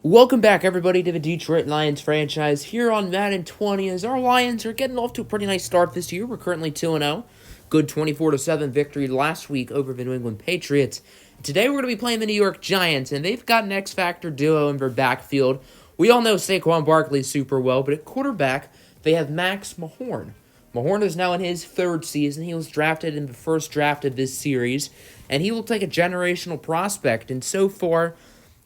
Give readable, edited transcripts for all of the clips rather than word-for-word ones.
Welcome back, everybody, to the Detroit Lions franchise here on Madden 20. As our Lions are getting off to a pretty nice start this year, we're currently 2-0. Good 24-7 victory last week over the New England Patriots. Today, we're going to be playing the New York Giants, and they've got an X-Factor duo in their backfield. We all know Saquon Barkley super well, but at quarterback, they have Max Mahorn. Mahorn is now in his third season. He was drafted in the first draft of this series, and he looked like a generational prospect, and so far,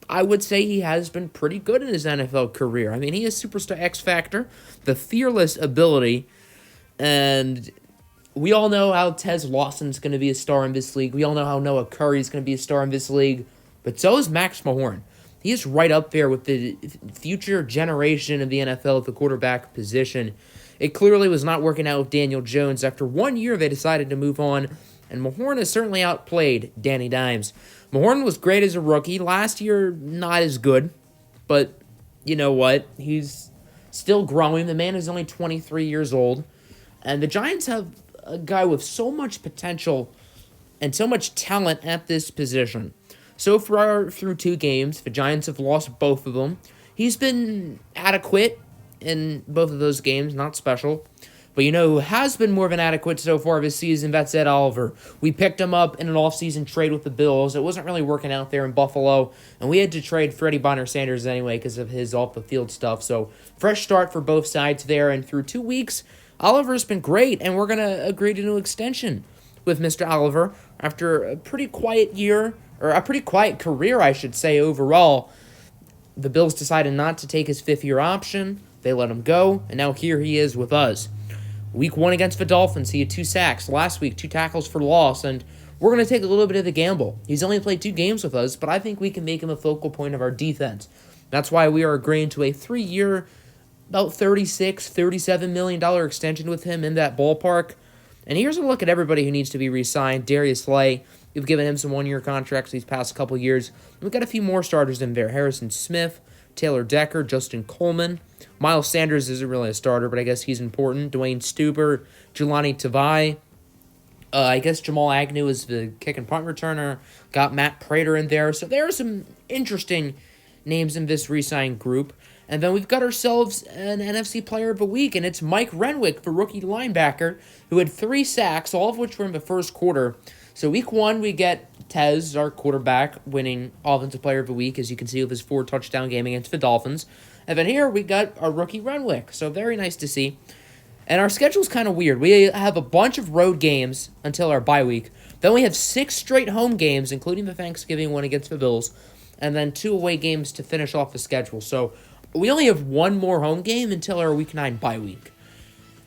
I would say he has been pretty good in his NFL career. I mean, he is superstar X-Factor, the fearless ability, and we all know how Tez Lawson's going to be a star in this league. We all know how Noah Curry's going to be a star in this league, but so is Max Mahorn. He is right up there with the future generation of the NFL at the quarterback position. It clearly was not working out with Daniel Jones. After 1 year, they decided to move on, and Mahorn has certainly outplayed Danny Dimes. Mahorn was great as a rookie. Last year, not as good. But you know what? He's still growing. The man is only 23 years old. And the Giants have a guy with so much potential and so much talent at this position. So far, through 2 games, the Giants have lost both of them. He's been adequate in both of those games, not special. But you know who has been more than adequate so far this season? That's Ed Oliver. We picked him up in an offseason trade with the Bills. It wasn't really working out there in Buffalo, and we had to trade Freddie Bonner-Sanders anyway because of his off-the-field stuff. So, fresh start for both sides there, and through 2 weeks, Oliver's been great, and we're going to agree to an extension with Mr. Oliver after a pretty quiet year, or a pretty quiet career, I should say, overall. The Bills decided not to take his 5th-year option. They let him go, and now here he is with us. Week 1 against the Dolphins, he had 2 sacks. Last week, 2 tackles for loss, and we're going to take a little bit of the gamble. He's only played 2 games with us, but I think we can make him a focal point of our defense. That's why we are agreeing to a 3-year, about $36, $37 million extension with him in that ballpark. And here's a look at everybody who needs to be re-signed. Darius Slay, we've given him some 1-year contracts these past couple years. We've got a few more starters in there. Harrison Smith, Taylor Decker, Justin Coleman. Miles Sanders isn't really a starter, but I guess he's important. Dwayne Stuber, Jelani Tavai. I guess Jamal Agnew is the kick and punt returner. Got Matt Prater in there. So there are some interesting names in this re-sign group. And then we've got ourselves an NFC Player of the Week, and it's Mike Renwick, the rookie linebacker, who had 3 sacks, all of which were in the first quarter. So week 1, we get Tez, our quarterback, winning Offensive Player of the Week, as you can see with his 4-touchdown game against the Dolphins. And then here we got our rookie Renwick, so very nice to see. And our schedule's kind of weird. We have a bunch of road games until our bye week. Then we have 6 straight home games, including the Thanksgiving one against the Bills, and then 2 away games to finish off the schedule. So we only have 1 more home game until our week 9 bye week.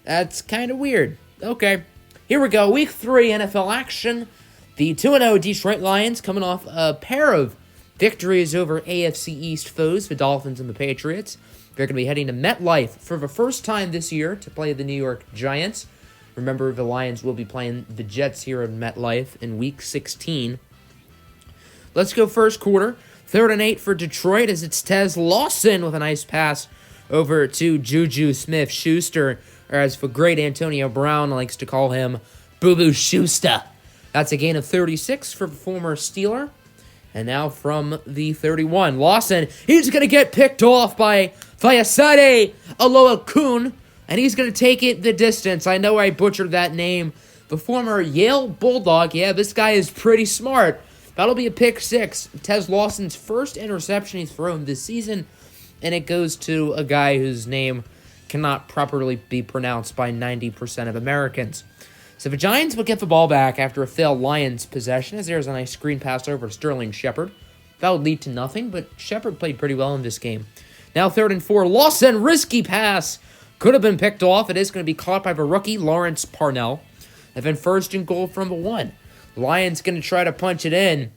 That's kind of weird. Okay, here we go. Week 3 NFL action. The 2-0 Detroit Lions coming off a pair of victories over AFC East foes, the Dolphins and the Patriots. They're going to be heading to MetLife for the first time this year to play the New York Giants. Remember, the Lions will be playing the Jets here in MetLife in Week 16. Let's go first quarter. 3rd and 8 for Detroit as it's Tez Lawson with a nice pass over to Juju Smith-Schuster, or as the great Antonio Brown likes to call him, Boo-Boo Schuster. That's a gain of 36 for the former Steeler. And now from the 31, Lawson, he's going to get picked off by Fayasade Aloakun, and he's going to take it the distance. I know I butchered that name. The former Yale Bulldog, yeah, this guy is pretty smart. That'll be a pick 6. Tez Lawson's first interception he's thrown this season, and it goes to a guy whose name cannot properly be pronounced by 90% of Americans. So the Giants will get the ball back after a failed Lions possession, as there's a nice screen pass over to Sterling Shepard. That would lead to nothing, but Shepard played pretty well in this game. Now 3rd and 4, Lawson, risky pass. Could have been picked off. It is going to be caught by the rookie, Lawrence Parnell. And then 1st and goal from the 1. Lions going to try to punch it in.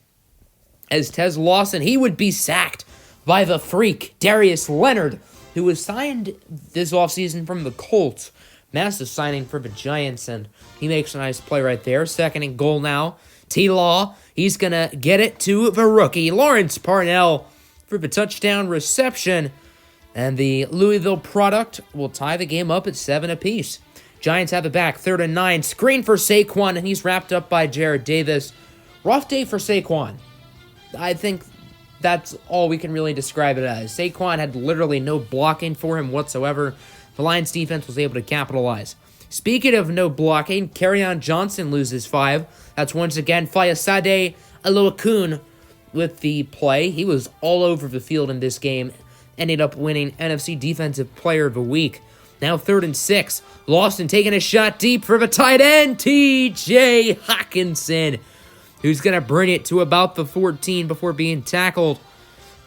As Tez Lawson, he would be sacked by the freak, Darius Leonard, who was signed this offseason from the Colts. Massive signing for the Giants, and he makes a nice play right there. 2nd and goal now. T-Law, he's going to get it to the rookie, Lawrence Parnell, for the touchdown reception. And the Louisville product will tie the game up at 7 apiece. Giants have it back, 3rd and 9. Screen for Saquon, and he's wrapped up by Jared Davis. Rough day for Saquon. I think that's all we can really describe it as. Saquon had literally no blocking for him whatsoever. The Lions defense was able to capitalize. Speaking of no blocking, Kerryon Johnson loses 5. That's once again Fayasade Oluokun with the play. He was all over the field in this game. Ended up winning NFC Defensive Player of the Week. Now 3rd and 6. Lawson taking a shot deep for the tight end, T.J. Hockenson, who's going to bring it to about the 14 before being tackled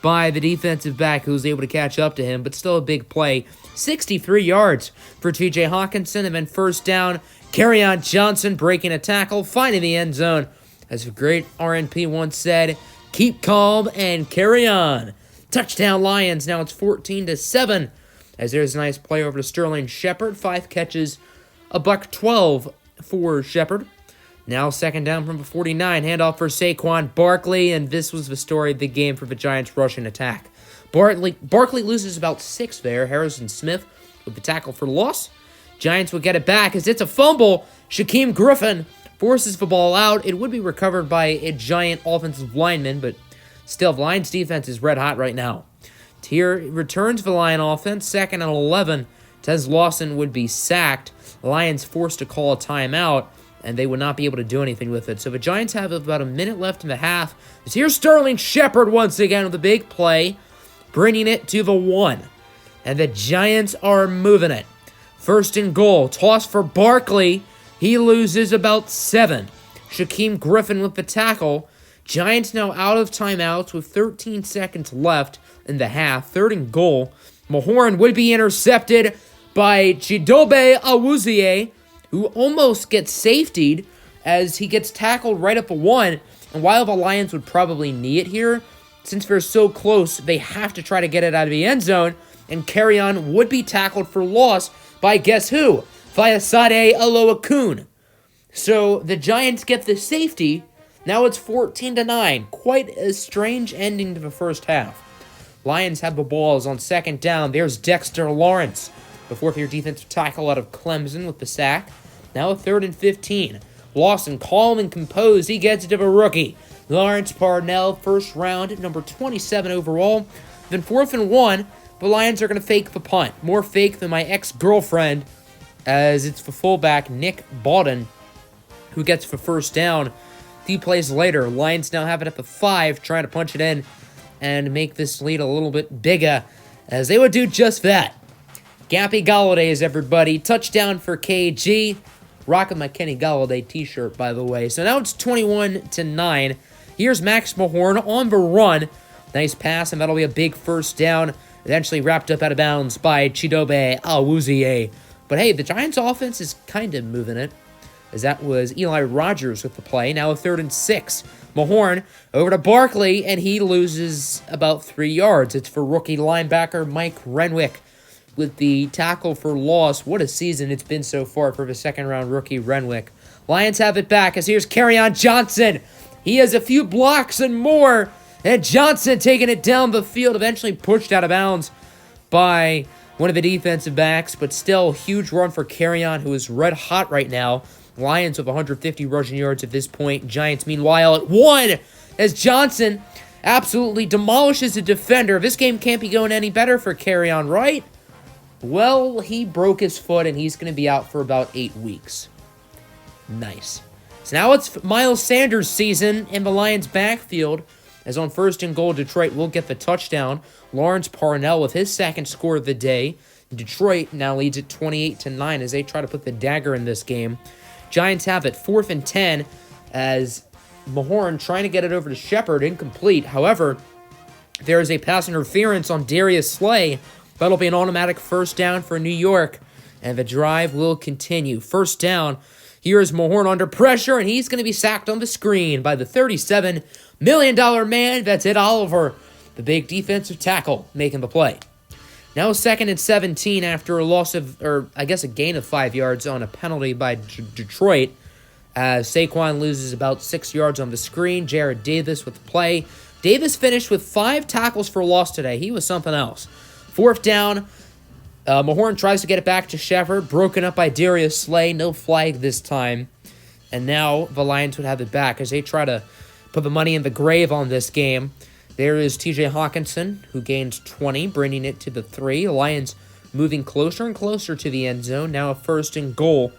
by the defensive back, who was able to catch up to him, but still a big play. 63 yards for T.J. Hockenson, and then first down, Kerryon Johnson breaking a tackle, finding the end zone. As a great RNP once said, keep calm and carry on. Touchdown Lions. Now it's 14-7. As there's a nice play over to Sterling Shepard. 5 catches, $112 for Shepard. Now second down from the 49. Handoff for Saquon Barkley. And this was the story of the game for the Giants' rushing attack. Barkley loses about 6 there. Harrison Smith with the tackle for loss. Giants will get it back as it's a fumble. Shaquem Griffin forces the ball out. It would be recovered by a Giant offensive lineman, but still, the Lions defense is red hot right now. Here returns the Lion offense, 2nd and 11. Tez Lawson would be sacked. The Lions forced to call a timeout, and they would not be able to do anything with it. So the Giants have about a minute left in the half. Here's Sterling Shepard once again with a big play, bringing it to the 1. And the Giants are moving it. 1st and goal. Toss for Barkley. He loses about 7. Shaquem Griffin with the tackle. Giants now out of timeouts with 13 seconds left in the half. 3rd and goal. Mahorn would be intercepted by Chidobe Awuzie, who almost gets safetied as he gets tackled right at the 1. And while the Lions would probably knee it here, since they're so close, they have to try to get it out of the end zone. And Kerryon would be tackled for loss by guess who? Fayasade Oluokun. So the Giants get the safety. Now it's 14-9. Quite a strange ending to the first half. Lions have the balls on 2nd down. There's Dexter Lawrence, the 4th-year defensive tackle out of Clemson with the sack. Now 3rd and 15. Lawson, calm and composed. He gets it to the rookie. Lawrence Parnell, 1st round, number 27 overall. Then 4th and 1. The Lions are going to fake the punt. More fake than my ex-girlfriend, as it's the fullback, Nick Bawden, who gets the first down. A few plays later, Lions now have it at the 5, trying to punch it in and make this lead a little bit bigger, as they would do just that. Gappy Galladay, everybody. Touchdown for KG. Rocking my Kenny Galladay t-shirt, by the way. So now it's 21-9. Here's Max Mahorn on the run. Nice pass, and that'll be a big first down. Eventually wrapped up out of bounds by Chidobe Awuzie. But hey, the Giants' offense is kind of moving it, as that was Eli Rogers with the play. Now 3rd and 6. Mahorn over to Barkley, and he loses about 3 yards. It's for rookie linebacker Mike Renwick with the tackle for loss. What a season it's been so far for the 2nd-round rookie Renwick. Lions have it back, as here's Kerryon Johnson. He has a few blocks and more. And Johnson taking it down the field, eventually pushed out of bounds by one of the defensive backs, but still huge run for Kerryon, who is red hot right now. Lions with 150 rushing yards at this point. Giants, meanwhile, at 1, as Johnson absolutely demolishes a defender. This game can't be going any better for Kerryon, right? Well, he broke his foot, and he's going to be out for about 8 weeks. Nice. So now it's Miles Sanders' season in the Lions' backfield, as on 1st and goal, Detroit will get the touchdown. Lawrence Parnell with his 2nd score of the day. Detroit now leads it 28-9 as they try to put the dagger in this game. Giants have it 4th and 10 as Mahorn trying to get it over to Shepard, incomplete. However, there is a pass interference on Darius Slay. That'll be an automatic first down for New York, and the drive will continue. First down. Here is Mahorn under pressure, and he's going to be sacked on the screen by the $37 million man. That's Ed Oliver, the big defensive tackle, making the play. Now 2nd and 17 after a loss of, or I guess a gain of 5 yards on a penalty by Detroit. Saquon loses about 6 yards on the screen. Jared Davis with the play. Davis finished with 5 tackles for loss today. He was something else. 4th down. Mahorn tries to get it back to Shepard. Broken up by Darius Slay. No flag this time. And now the Lions would have it back as they try to put the money in the grave on this game. There is TJ Hawkinson, who gains 20, bringing it to the 3. The Lions moving closer and closer to the end zone. Now a 1st and goal.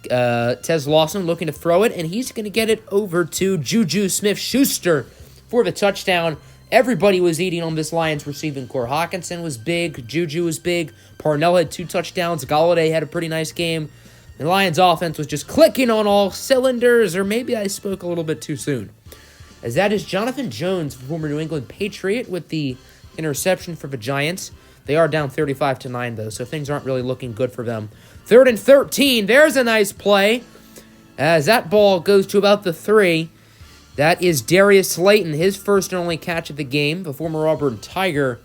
Tez Lawson looking to throw it, and he's going to get it over to Juju Smith-Schuster for the touchdown. Everybody was eating on this Lions receiving core. Hawkinson was big. Juju was big. Parnell had 2 touchdowns. Golladay had a pretty nice game. The Lions offense was just clicking on all cylinders, or maybe I spoke a little bit too soon. As that is Jonathan Jones, former New England Patriot, with the interception for the Giants. They are down 35-9, though, so things aren't really looking good for them. 3rd and 13. There's a nice play. As that ball goes to about the 3. That is Darius Slayton, his first and only catch of the game, the former Auburn Tiger.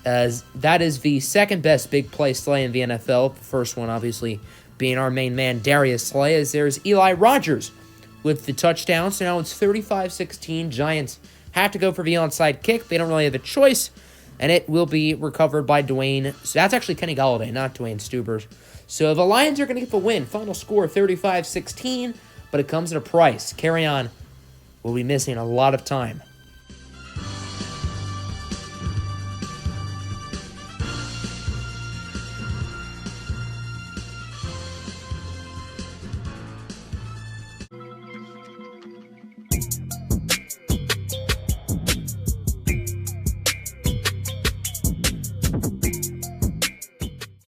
As that is the second best big play Slay in the NFL. The first one, obviously, being our main man, Darius Slay, as there's Eli Rogers with the touchdown. So now it's 35-16. Giants have to go for the onside kick. They don't really have a choice, and it will be recovered by Dwayne. So that's actually Kenny Golladay, not Dwayne Stubers. So the Lions are going to get the win. Final score 35-16, but it comes at a price. Kerryon will be missing a lot of time.